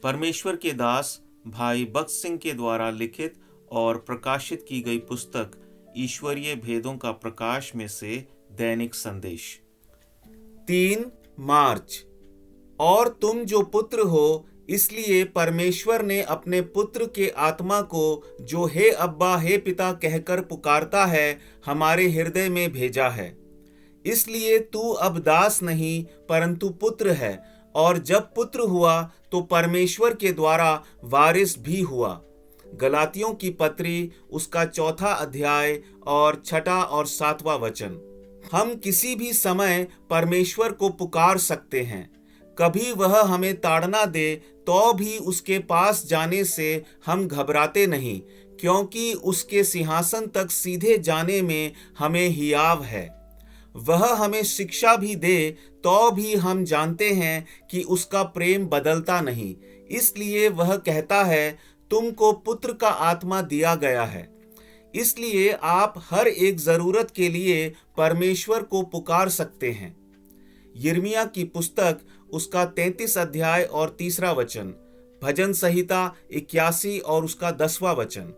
परमेश्वर के दास भाई बख्श सिंह के द्वारा लिखित और प्रकाशित की गई पुस्तक ईश्वरीय भेदों का प्रकाश में से दैनिक संदेश। 3 मार्च। और तुम जो पुत्र हो, इसलिए परमेश्वर ने अपने पुत्र के आत्मा को, जो हे अब्बा हे पिता कहकर पुकारता है, हमारे हृदय में भेजा है। इसलिए तू अब दास नहीं परंतु पुत्र है, और जब पुत्र हुआ तो परमेश्वर के द्वारा वारिस भी हुआ। गलातियों की पत्री उसका 4 अध्याय और 6 और 7वां वचन। हम किसी भी समय परमेश्वर को पुकार सकते हैं। कभी वह हमें ताड़ना दे तो भी उसके पास जाने से हम घबराते नहीं, क्योंकि उसके सिंहासन तक सीधे जाने में हमें हियाव है। वह हमें शिक्षा भी दे तो भी हम जानते हैं कि उसका प्रेम बदलता नहीं। इसलिए वह कहता है, तुमको पुत्र का आत्मा दिया गया है। इसलिए आप हर एक जरूरत के लिए परमेश्वर को पुकार सकते हैं। यिर्मयाह की पुस्तक उसका 33 अध्याय और 3 वचन, भजन संहिता 81 और उसका 10वां वचन।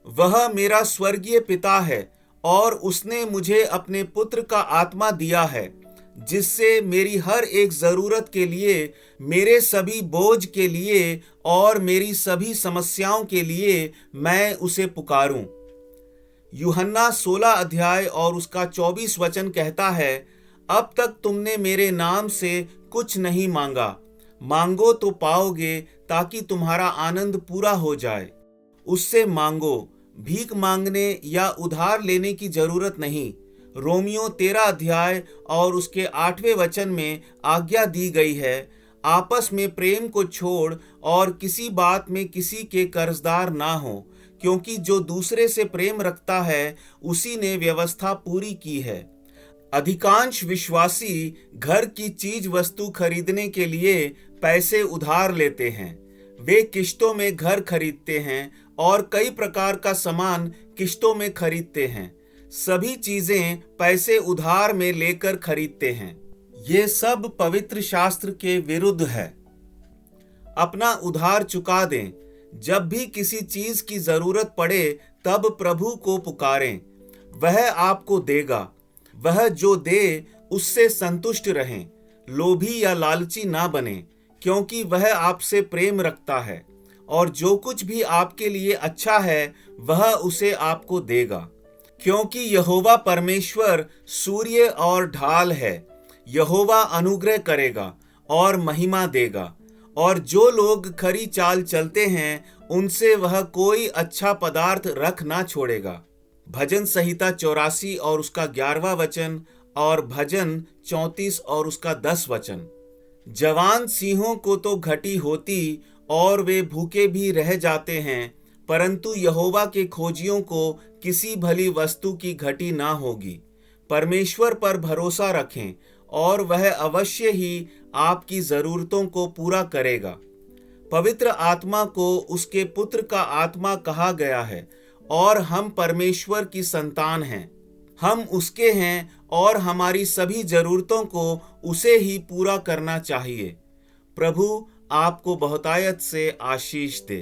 वह मेरा स्वर्गीय पिता है और उसने मुझे अपने पुत्र का आत्मा दिया है, जिससे मेरी हर एक जरूरत के लिए, मेरे सभी बोझ के लिए और मेरी सभी समस्याओं के लिए मैं उसे पुकारूं। यूहन्ना 16 अध्याय और उसका 24 वचन कहता है, अब तक तुमने मेरे नाम से कुछ नहीं मांगा, मांगो तो पाओगे, ताकि तुम्हारा आनंद पूरा हो जाए। उससे मांगो, भीख मांगने या उधार लेने की जरूरत नहीं। रोमियो 13 अध्याय और उसके 8वें वचन में आज्ञा दी गई है, आपस में प्रेम को छोड़ और किसी बात में किसी के कर्जदार ना हो, क्योंकि जो दूसरे से प्रेम रखता है उसी ने व्यवस्था पूरी की है। अधिकांश विश्वासी घर की चीज वस्तु खरीदने के लिए पैसे उधार लेते हैं। वे किश्तों में घर खरीदते हैं और कई प्रकार का सामान किश्तों में खरीदते हैं। सभी चीजें पैसे उधार में लेकर खरीदते हैं। ये सब पवित्र शास्त्र के विरुद्ध है। अपना उधार चुका दें। जब भी किसी चीज की जरूरत पड़े तब प्रभु को पुकारें, वह आपको देगा। वह जो दे उससे संतुष्ट रहें, लोभी या लालची ना बने, क्योंकि वह आपसे प्रेम रखता है और जो कुछ भी आपके लिए अच्छा है वह उसे आपको देगा। क्योंकि यहोवा परमेश्वर सूर्य और ढाल है। यहोवा अनुग्रह करेगा और महिमा देगा, और जो लोग खरी चाल चलते हैं उनसे वह कोई अच्छा पदार्थ रख ना छोड़ेगा। भजन संहिता 84 और उसका 11वां वचन और भजन 34 और उसका 10 वचन। जवान सिंहों को तो घटी होती और वे भूखे भी रह जाते हैं, परंतु यहोवा के खोजियों को किसी भली वस्तु की घटी ना होगी। परमेश्वर पर भरोसा रखें और वह अवश्य ही आपकी जरूरतों को पूरा करेगा। पवित्र आत्मा को उसके पुत्र का आत्मा कहा गया है और हम परमेश्वर की संतान हैं। हम उसके हैं और हमारी सभी जरूरतों को उसे ही पूरा करना चाहिए। प्रभु आपको बहुतायत से आशीष दे।